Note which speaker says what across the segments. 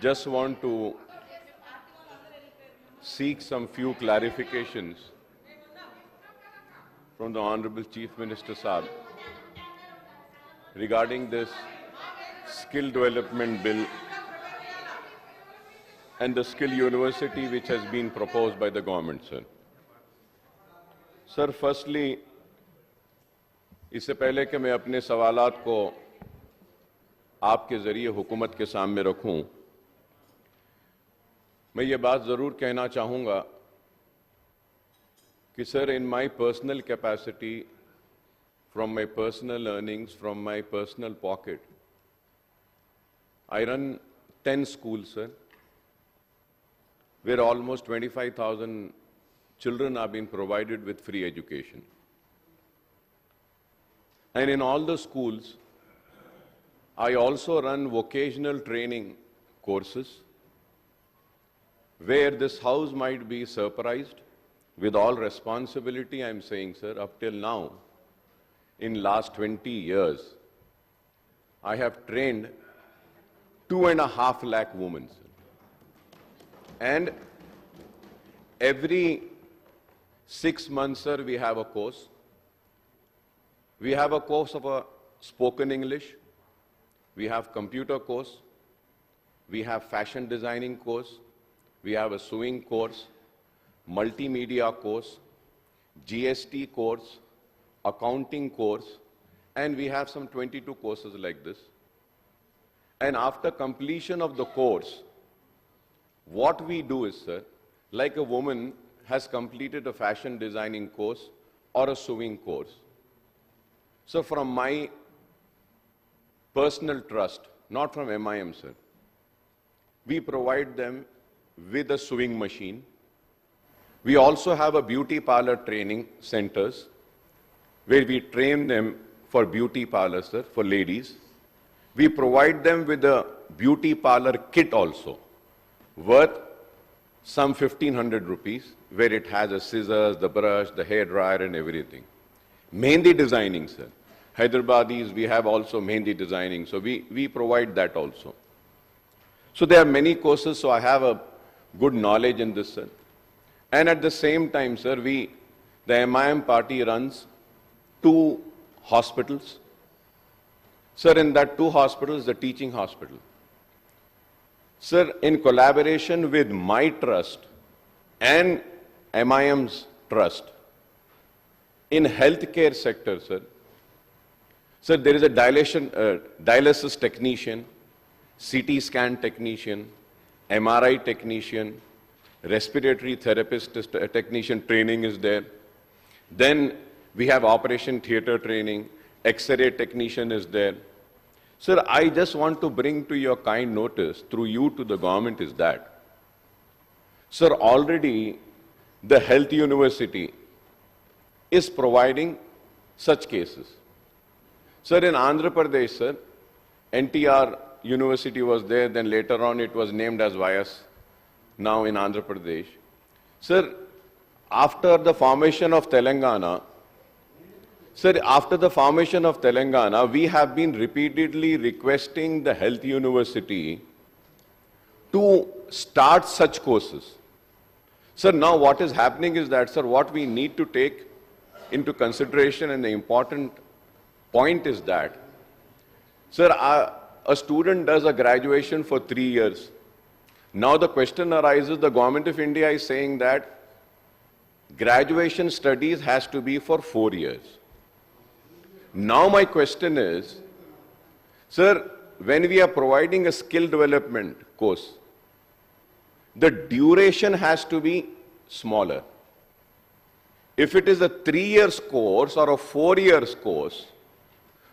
Speaker 1: just want to seek some few clarifications from the Honorable Chief Minister Saab regarding this skill development bill and the skill university which has been proposed by the government, sir. Sir, firstly, इससे पहले कि मैं अपने सवालात को आपके ज़रिए हुकूमत के सामने रखूं, मैं ये बात ज़रूर कहना चाहूँगा कि sir, in my personal capacity, from my personal earnings, from my personal pocket, I run 10 schools, sir, where almost 25,000 children are being provided with free education. And in all the schools, I also run vocational training courses where this house might be surprised. With all responsibility, I'm saying, sir, up till now, in last 20 years, I have trained 2.5 lakh women, sir. And every 6 months, sir, we have a course. We have a course of a spoken English. We have computer course. We have fashion designing course. We have a sewing course, multimedia course, GST course, accounting course, and we have some 22 courses like this. And after completion of the course, what we do is, sir, like a woman has completed a fashion designing course or a sewing course. So from my personal trust, not from MIM, sir, we provide them with a sewing machine. We also have a beauty parlor training centers where we train them for beauty parlors, sir, for ladies. We provide them with a beauty parlor kit also, worth some 1,500 rupees, where it has the scissors, the brush, the hair dryer and everything. Mehndi designing, sir. Hyderabadis, we have also Mehndi designing, so we provide that also. So there are many courses, so I have a good knowledge in this, sir. And at the same time, sir, the MIM party runs 2 hospitals. Sir, in that 2 hospitals, the teaching hospital. Sir, in collaboration with my trust and MIM's trust, in healthcare sector, sir, there is a dialysis technician, CT scan technician, MRI technician, respiratory therapist technician training is there. Then we have operation theater training, X-ray technician is there. Sir, I just want to bring to your kind notice through you to the government is that, sir, already the health university is providing such cases. Sir, in Andhra Pradesh, sir, NTR University was there, then later on it was named as Vyas, now in Andhra Pradesh. Sir, after the formation of Telangana, we have been repeatedly requesting the health university to start such courses. Sir, now what is happening is that, sir, what we need to take into consideration, and the important point is that, sir, a student does a graduation for 3 years. Now the question arises, the Government of India is saying that graduation studies has to be for 4 years. Now my question is, sir, when we are providing a skill development course, the duration has to be smaller. If it is a 3 years course or a 4 years course,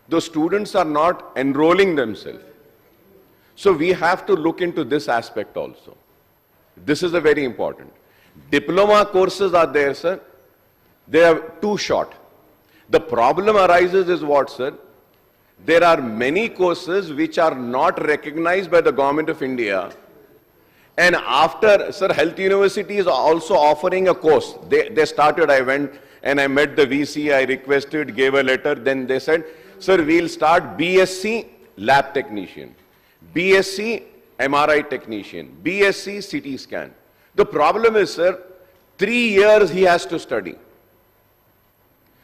Speaker 1: the students are not enrolling themselves. So we have to look into this aspect also. This is a very important. Diploma courses are there, sir. They are too short. The problem arises is what, sir? There are many courses which are not recognized by the Government of India. And after, sir, Health University is also offering a course. They started, I went and I met the VC, I requested, gave a letter, then they said, sir, we'll start BSc Lab Technician, BSc MRI technician, BSc CT scan. The problem is, sir, 3 years he has to study.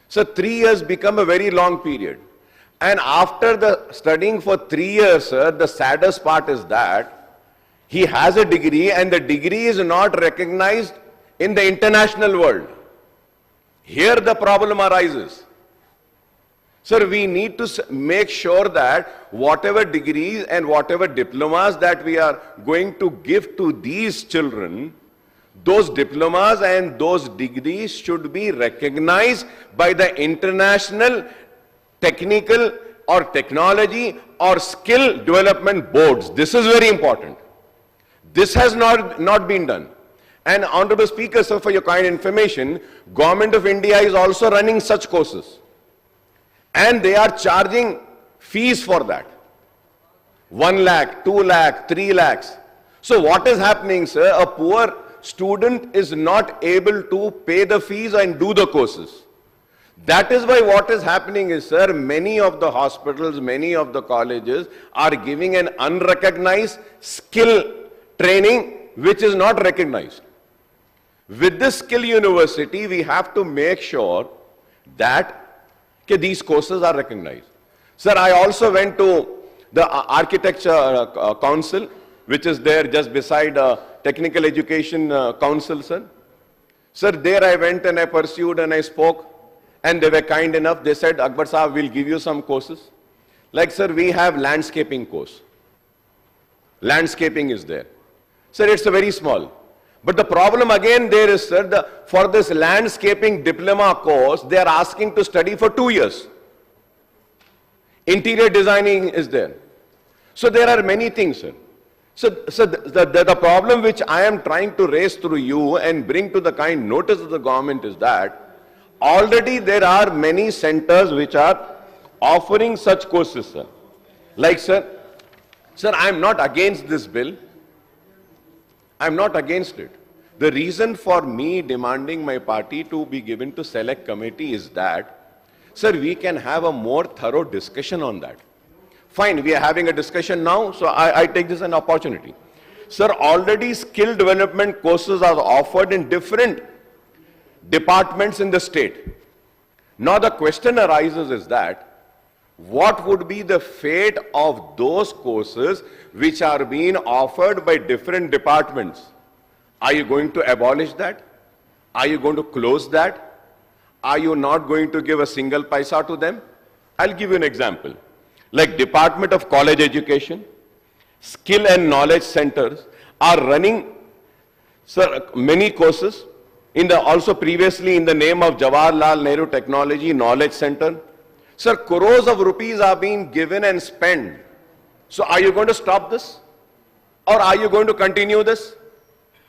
Speaker 1: So 3 years become a very long period. And after the studying for 3 years, sir, the saddest part is that he has a degree and the degree is not recognized in the international world. Here the problem arises. Sir, we need to make sure that whatever degrees and whatever diplomas that we are going to give to these children, those diplomas and those degrees should be recognized by the international technical or technology or skill development boards. This is very important. This has not been done. And Honorable Speaker, sir, for your kind information, Government of India is also running such courses. And they are charging fees for that. 1 lakh, 2 lakh, 3 lakhs. So what is happening, sir? A poor student is not able to pay the fees and do the courses. That is why what is happening is, sir, many of the hospitals, many of the colleges are giving an unrecognized skill training which is not recognized. With this skill university, we have to make sure that these courses are recognized. Sir, I also went to the Architecture Council, which is there just beside Technical Education Council, sir. Sir, there I went and I pursued and I spoke, and they were kind enough. They said, Akbar Sahab, we'll give you some courses. Like, sir, we have landscaping course. Landscaping is there. Sir, it's a very small. But the problem again there is, sir, for this landscaping diploma course, they are asking to study for 2 years. Interior designing is there. So there are many things, sir. So the problem which I am trying to raise through you and bring to the kind notice of the government is that already there are many centers which are offering such courses, sir. Like, sir, I am not against this bill. I am not against it. The reason for me demanding my party to be given to select committee is that, sir, we can have a more thorough discussion on that. Fine, we are having a discussion now, so I take this as an opportunity. Sir, already skill development courses are offered in different departments in the state. Now the question arises is that, what would be the fate of those courses which are being offered by different departments? Are you going to abolish that? Are you going to close that? Are you not going to give a single paisa to them? I'll give you an example. Like Department of College Education, Skill and Knowledge Centers are running, sir, many courses. Also previously in the name of Jawaharlal Nehru Technology Knowledge Center. Sir, crores of rupees are being given and spent. So are you going to stop this? Or are you going to continue this?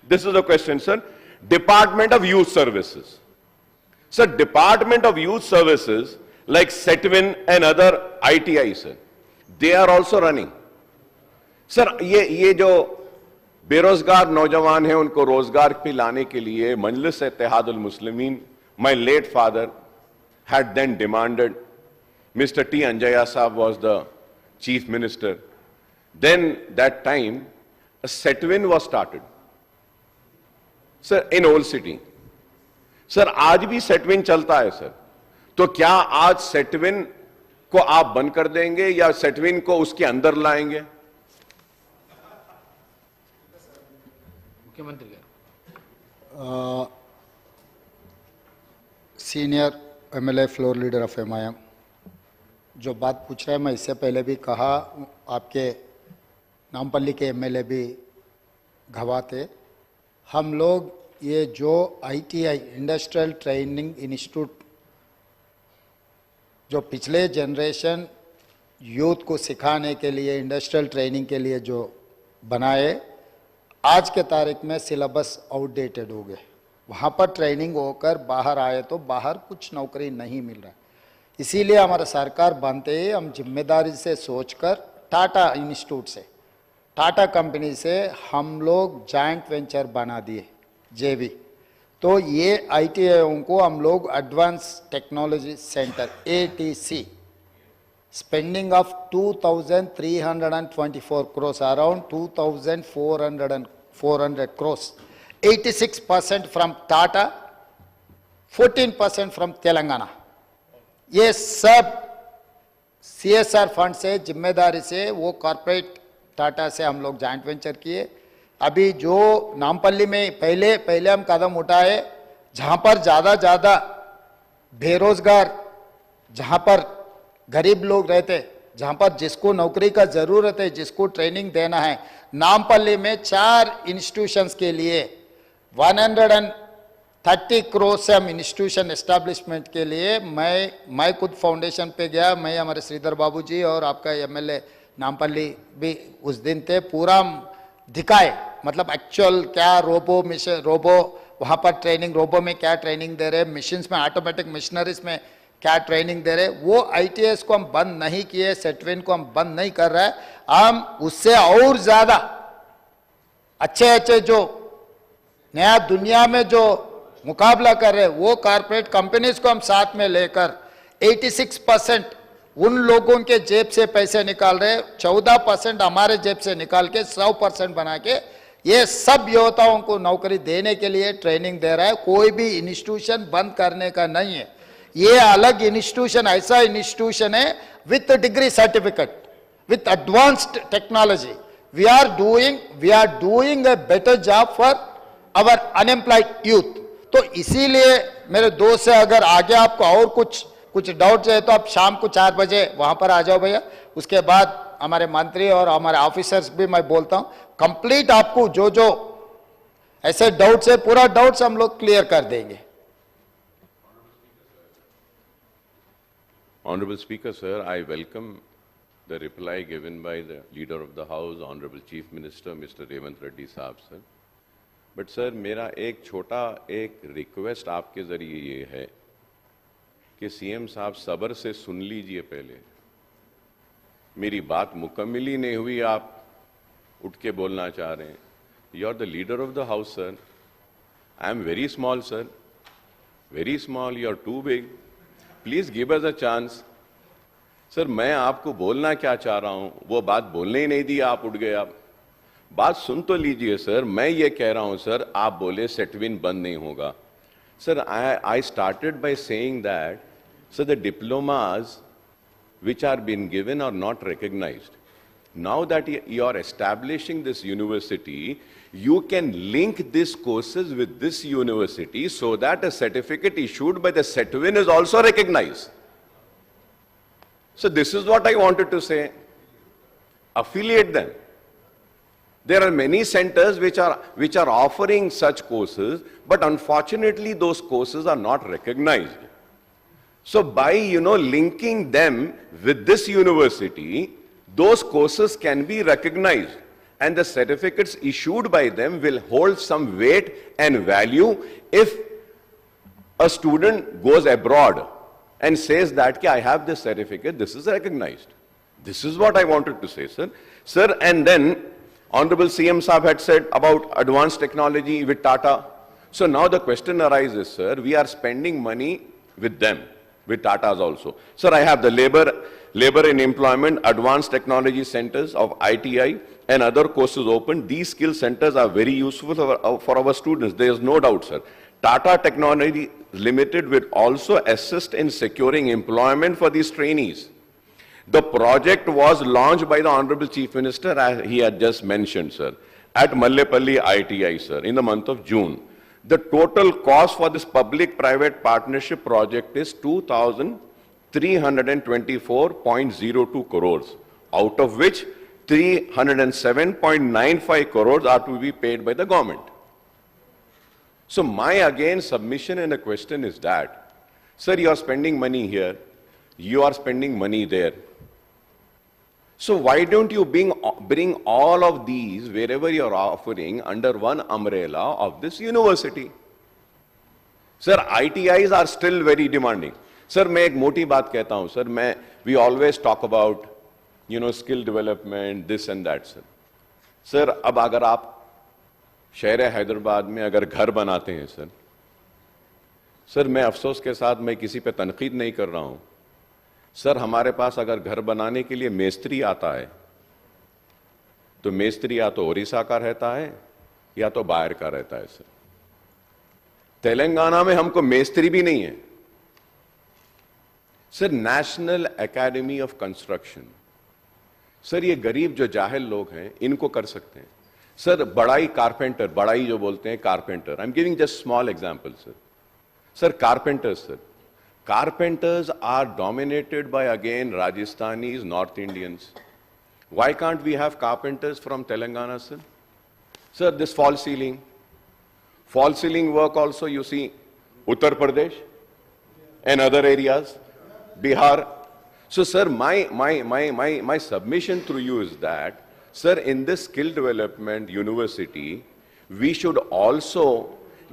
Speaker 1: This is the question, sir. Department of Youth Services. Sir, Department of Youth Services like SETWIN and other ITI, sir, they are also running. Sir, ये जो बेरोजगार नौजवान हैं उनको रोजगार पे लाने के लिए मजलिस Ittehadul Muslimeen, my late father had then demanded. Mr. T. Anjaya Saab was the chief minister. Then that time, a SETWIN was started. Sir, in Old City. Sir, आज भी SETWIN चलता है, sir. तो क्या आज SETWIN को आप बंद कर देंगे या SETWIN को उसके अंदर लाएंगे?
Speaker 2: मुख्यमंत्री
Speaker 3: senior MLA floor leader of MIM जो बात पूछ रहे हैं, मैं इससे पहले भी कहा, आपके नामपल्ली के MLA भी गवाह थे। हम लोग ये जो ITI इंडस्ट्रियल ट्रेनिंग इंस्टीट्यूट जो पिछले जनरेशन यूथ को सिखाने के लिए, इंडस्ट्रियल ट्रेनिंग के लिए जो बनाए, आज के तारीख में सिलेबस आउटडेटेड हो गए। वहाँ पर ट्रेनिंग होकर बाहर आए तो बाहर कुछ नौकरी नहीं मिल रहा। इसीलिए हमारा सरकार बनते ही हम जिम्मेदारी से सोचकर टाटा इंस्टीट्यूट से, टाटा कंपनी से हम लोग जॉइंट वेंचर बना दिए, JV। तो ये ITI को हम लोग advance technology centre ATC spending of 2,324 crores, around 2,400 crores. 86% from Tata, 14% from Telangana. ये सब CSR फंड से, जिम्मेदारी से, वो कॉर्पोरेट टाटा से हम लोग जॉइंट वेंचर किए. अभी जो नामपल्ली में पहले हम कदम उठाए, जहां पर ज्यादा बेरोजगार, जहां पर गरीब लोग रहते, जहां पर जिसको नौकरी का जरूरत है, जिसको ट्रेनिंग देना है, नामपल्ली में 4 इंस्टीट्यूशंस के लिए 130 करोड़ से हम इंस्टीट्यूशन एस्टैब्लिशमेंट के लिए मैं खुद फाउंडेशन पे गया. मैं, हमारे श्रीधर बाबू जी और आपका एमएलए नामपल्ली भी उस दिन थे, पूरा दिखाए, मतलब एक्चुअल क्या रोबो वहां पर ट्रेनिंग, रोबो में क्या ट्रेनिंग दे रहे, मशीन्स में, ऑटोमेटिक मशीनरीज में क्या ट्रेनिंग दे रहे. वो आईटीएस को हम बंद नहीं किए, सेटविन को हम बंद नहीं कर रहे हैं. हम उससे और ज्यादा अच्छे जो नया दुनिया में जो मुकाबला कर रहे, वो कॉर्पोरेट कंपनीज को हम साथ में लेकर 86% उन लोगों के जेब से पैसे निकाल रहे, 14% हमारे जेब से निकाल के 100% बना के ये सब युवताओं को नौकरी देने के लिए ट्रेनिंग दे रहा है. कोई भी इंस्टीट्यूशन बंद करने का नहीं है. ये अलग इंस्टीट्यूशन, ऐसा इंस्टीट्यूशन है with degree certificate, with advanced technology. We are doing a better job for our unemployed youth. तो इसीलिए मेरे दोस्त से, अगर आगे आपको और कुछ डाउट है तो आप शाम को 4 बजे वहां पर आ जाओ भैया. उसके बाद हमारे मंत्री और हमारे ऑफिसर्स भी मैं बोलता हूं, कंप्लीट आपको जो ऐसे डाउट्स है, पूरा डाउट्स हम लोग क्लियर कर देंगे.
Speaker 1: Honorable Speaker, sir, I welcome the reply given by the Leader of the House, Honorable Chief Minister, Mr. Revant Reddy साहब, sir. But sir, मेरा एक छोटा रिक्वेस्ट आपके जरिए ये है कि सीएम साहब सब्र से सुन लीजिए. पहले मेरी बात मुकम्मल ही नहीं हुई, आप उठ के बोलना चाह रहे हैं. You are the leader of the house sir. I am very small sir, very small. You are too big. Please give us a chance. Sir मैं आपको बोलना क्या चाह रहा हूं वो बात बोलने ही नहीं दी, आप उठ गए. आप बात सुन तो लीजिए सर. मैं ये कह रहा हूं सर, आप बोले सेटविन बंद नहीं होगा. Sir I started by saying that sir the diplomas which are been given are not recognized. Now that you are establishing this university, you can link these courses with this university so that a certificate issued by the SETWIN is also recognized. So this is what I wanted to say. Affiliate them. There are many centers which are offering such courses, but unfortunately those courses are not recognized. So by, linking them with this university, those courses can be recognized and the certificates issued by them will hold some weight and value if a student goes abroad and says that I have this certificate, this is recognized. This is what I wanted to say, sir. Sir, and then Honorable CM Saab had said about advanced technology with Tata. So now the question arises, sir, we are spending money with them, with Tatas also. Sir, I have the labor and employment advanced technology centers of ITI and other courses open. These skill centers are very useful for our students. There is no doubt, sir. Tata Technology Limited will also assist in securing employment for these trainees. The project was launched by the Honorable Chief Minister, as he had just mentioned, sir, at Mallepalli ITI, sir, in the month of June. The total cost for this public-private partnership project is 2,324.02 crores, out of which 307.95 crores are to be paid by the government. So my again submission and a question is that, sir, you are spending money here, you are spending money there. So why don't you bring all of these, wherever you are offering, under one umbrella of this university? Sir, ITIs are still very demanding. Sir, मैं एक मोटी बात कहता हूँ, sir, we always talk about, skill development, this and that, sir. Sir, अब अगर आप शहर हैदराबाद में अगर घर बनाते हैं, सर, मैं अफसोस के साथ मैं किसी पे तनकीद नहीं कर रहा हूँ, सर हमारे पास अगर घर बनाने के लिए मेस्त्री आता है तो मेस्त्री या तो ओडिशा का रहता है या तो बाहर का रहता है सर। तेलंगाना में हमको मेस्त्री भी नहीं है sir. National Academy of construction, sir ये गरीब जो जाहिल लोग हैं इनको कर सकते हैं सर। बड़ाई कारपेंटर, बड़ाई जो बोलते हैं carpenter, I am giving just small example sir. Sir carpenters, sir carpenters are dominated by again Rajasthanis, North Indians. Why can't we have carpenters from Telangana, sir? Sir, this fall ceiling work also you see Uttar Pradesh and other areas, Bihar. So sir, my submission through you is that, sir, in this skill development university, we should also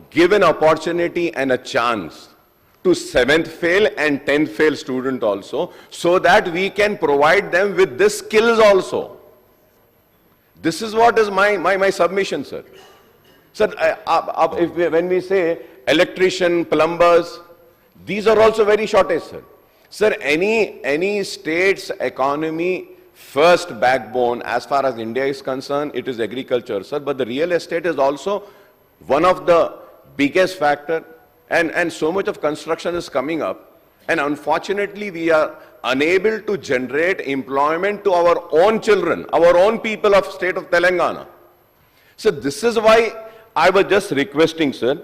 Speaker 1: give an opportunity and a chance to 7th fail and 10th fail student also, so that we can provide them with this skills also. This is what is my submission, sir. Sir, when we say electrician, plumbers, these are also very shortage, sir. Sir, any state's economy first backbone as far as India is concerned, it is agriculture, sir. But the real estate is also one of the biggest factor. And so much of construction is coming up, and unfortunately we are unable to generate employment to our own children, our own people of state of Telangana. So this is why I was just requesting, sir,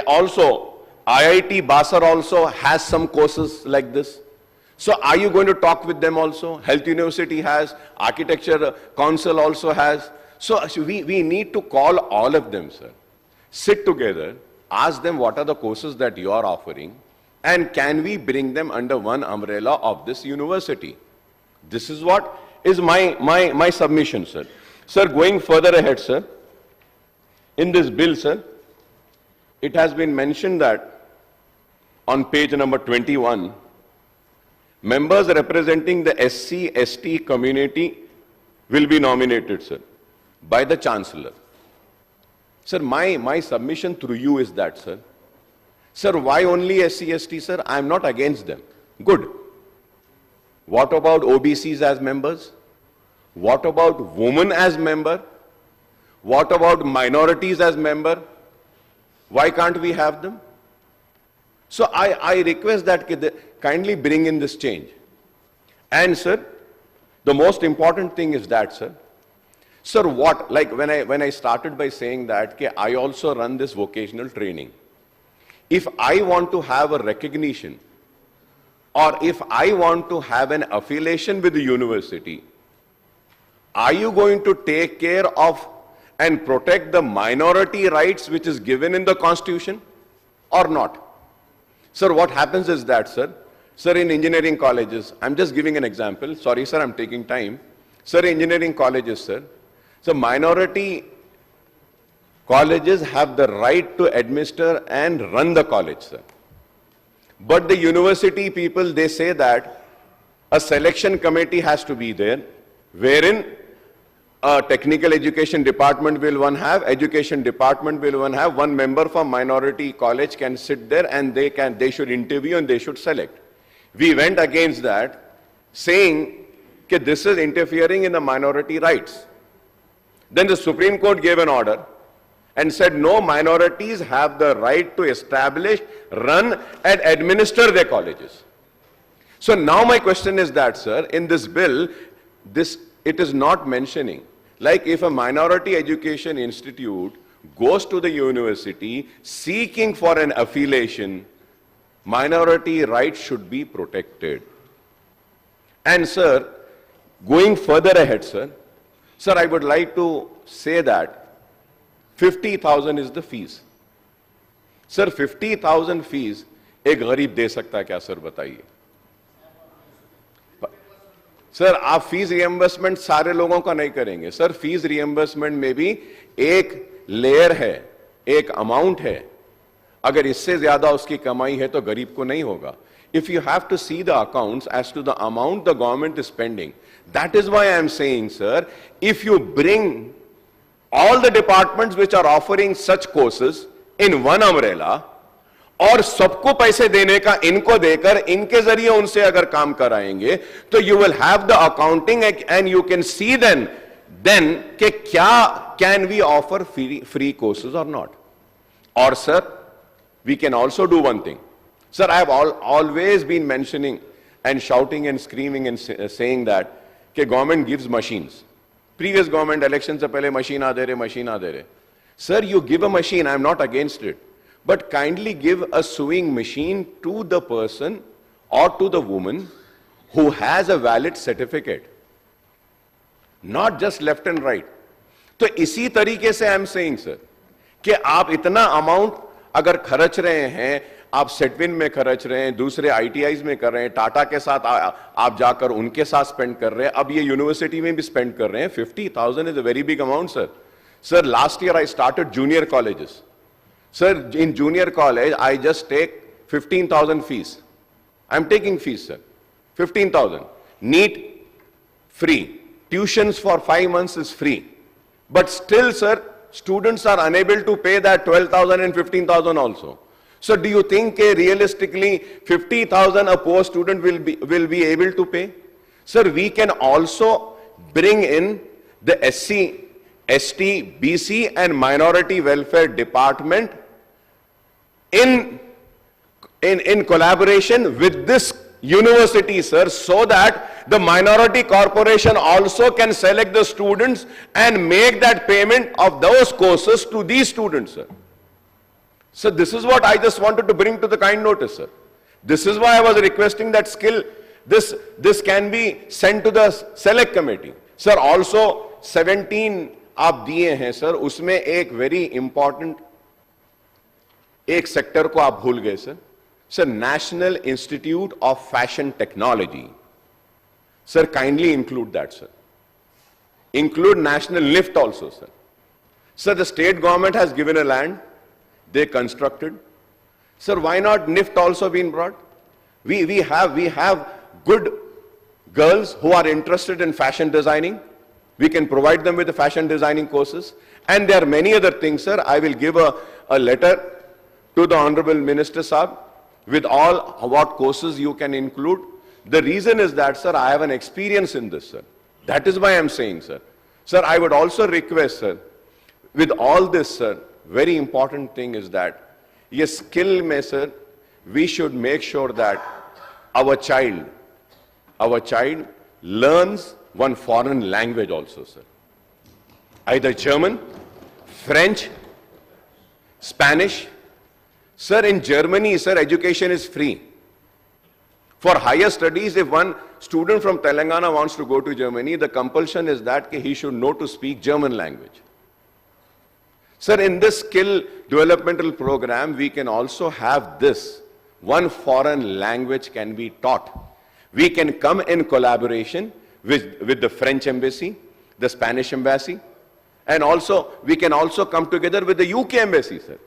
Speaker 1: also IIT Basar also has some courses like this. So are you going to talk with them also? Health University has, Architecture Council also has. So we need to call all of them, sir. Sit together, ask them what are the courses that you are offering, and can we bring them under one umbrella of this university? This is what is my submission, sir. Sir, going further ahead, sir, in this bill, sir, it has been mentioned that on page number 21, members representing the SC, ST community will be nominated, sir, by the Chancellor. Sir, my submission through you is that, sir. Sir, why only SC, ST, sir? I am not against them. Good. What about OBCs as members? What about women as member? What about minorities as member? Why can't we have them? So I request that kindly bring in this change. And sir, the most important thing is that, sir, sir, what, like when I started by saying that I also run this vocational training. If I want to have a recognition, or if I want to have an affiliation with the university, are you going to take care of and protect the minority rights which is given in the Constitution or not? Sir, what happens is that, sir, in engineering colleges, I'm just giving an example. Sorry, sir, I'm taking time. Sir, engineering colleges, sir, so minority colleges have the right to administer and run the college, sir. But the university people, they say that a selection committee has to be there, wherein a technical education department will one have, education department will one have, one member from minority college can sit there and they should interview and they should select. We went against that, saying that this is interfering in the minority rights. Then the Supreme Court gave an order and said no, minorities have the right to establish, run and administer their colleges. So now my question is that, sir, in this bill, it is not mentioning, like if a minority education institute goes to the university seeking for an affiliation, minority rights should be protected. And sir, going further ahead, sir, I would like to say that 50,000 is the fees. Sir, 50,000 fees, एक गरीब दे सकता है क्या sir बताइए? Sir, आप fees reimbursement सारे लोगों का नहीं करेंगे. सर, फीस रिएम्बर्समेंट में भी एक लेयर है, एक अमाउंट है. अगर इससे ज्यादा उसकी कमाई है तो गरीब को नहीं होगा. If you have to see the accounts as to the amount the government is spending, that is why I am saying, sir, if you bring all the departments which are offering such courses in one umbrella, और सबको पैसे देने का इनको देकर इनके जरिए उनसे अगर काम कराएंगे तो you will have the accounting and you can see then कि क्या can we offer free courses और नॉट. और sir, we can also do one thing. Sir, I have always been mentioning and shouting and screaming and saying that कि government gives machines. Previous government election से पहले machine आ दे रहे. Sir, you give a machine, I am not against it. But kindly give a sewing machine to the person or to the woman who has a valid certificate. Not just left and right. तो इसी तरीके से I am saying, sir, कि आप इतना amount अगर खर्च रहे हैं, आप सेटविन में खर्च रहे हैं, दूसरे आईटीआईज में कर रहे हैं, टाटा के साथ आप जाकर उनके साथ स्पेंड कर रहे हैं, अब ये यूनिवर्सिटी में भी स्पेंड कर रहे हैं. 50,000 is a very big amount, sir. Sir, last year I started junior colleges. Sir, in junior college I just take 15,000 fees. I am taking fees, sir, 15,000. NEET free, tuitions for 5 months is free. But still, sir, students are unable to pay that 12,000 and 15,000 also. So do you think realistically 50,000 a poor student will be able to pay? Sir, we can also bring in the SC, ST, BC and minority welfare department in collaboration with this university, sir, so that the minority corporation also can select the students and make that payment of those courses to these students, sir. So this is what I just wanted to bring to the kind notice, sir. This is why I was requesting that this can be sent to the select committee. Sir, also 17 आप दिए हैं, sir, उसमें एक very important एक sector को आप भूल गए, sir. Sir, National Institute of Fashion Technology. Sir, kindly include that, sir. Include National Lift also, sir. Sir, the state government has given a land. They constructed. Sir, why not NIFT also been brought? We have good girls who are interested in fashion designing. We can provide them with the fashion designing courses. And there are many other things, sir. I will give a letter to the Honorable Minister Saab with all what courses you can include. The reason is that, sir, I have an experience in this, sir. That is why I am saying, sir. Sir, I would also request, sir, with all this, sir, very important thing is that, yes, skill mein, sir, we should make sure that our child learns one foreign language also, sir. Either German, French, Spanish. Sir, in Germany, sir, education is free. For higher studies, if one student from Telangana wants to go to Germany, the compulsion is that he should know to speak German language. Sir, in this skill developmental program, we can also have this. One foreign language can be taught. We can come in collaboration with the French embassy, the Spanish embassy, and also we can also come together with the UK embassy, sir.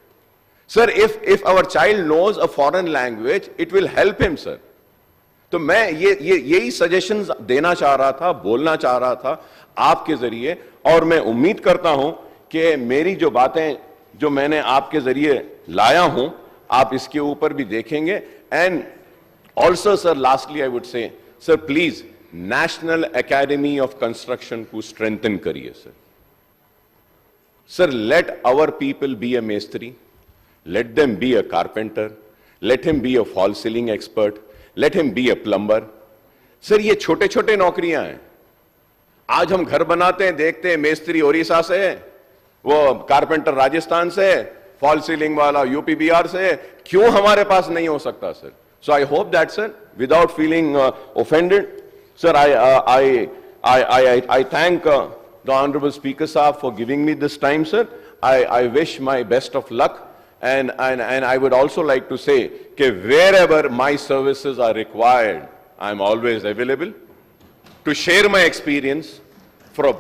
Speaker 1: Sir, if our child knows a foreign language, it will help him, sir. तो मैं यही suggestions देना चाह रहा था, बोलना चाह रहा था आपके जरिए, और मैं उम्मीद करता हूं कि मेरी जो बातें जो मैंने आपके जरिए लाया हूं, आप इसके ऊपर भी देखेंगे. And also, sir, lastly I would say, sir, please National Academy of Construction को स्ट्रेंथन करिए, sir. Sir, let our people be a mistri, let them be a carpenter, let him be a fall ceiling expert, let him be a plumber. Sir, ये छोटे छोटे नौकरियां हैं. आज हम घर बनाते हैं, देखते हैं मेस्त्री ओडिशा से है, वो कारपेंटर राजस्थान से है, फॉल सीलिंग वाला यूपी बिहार से है. क्यों हमारे पास नहीं हो सकता, sir? So I hope that, sir, without feeling offended, sir, I thank the Honorable Speaker Saab for giving me this time, sir. I wish my best of luck. And I would also like to say that wherever my services are required, I'm always available to share my experience for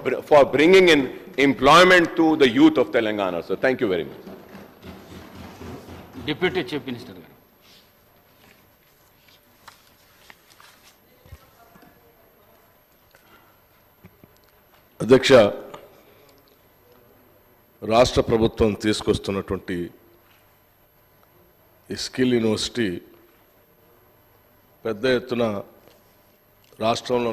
Speaker 1: bringing in employment to the youth of Telangana. So thank you very much.
Speaker 2: Deputy Chief Minister.
Speaker 4: అధ్యక్ష, రాష్ట్ర ప్రభుత్వం తీసుకొస్తున్నటువంటి
Speaker 2: ఈ skill university పెద్ద ఎత్తున రాష్ట్రంలో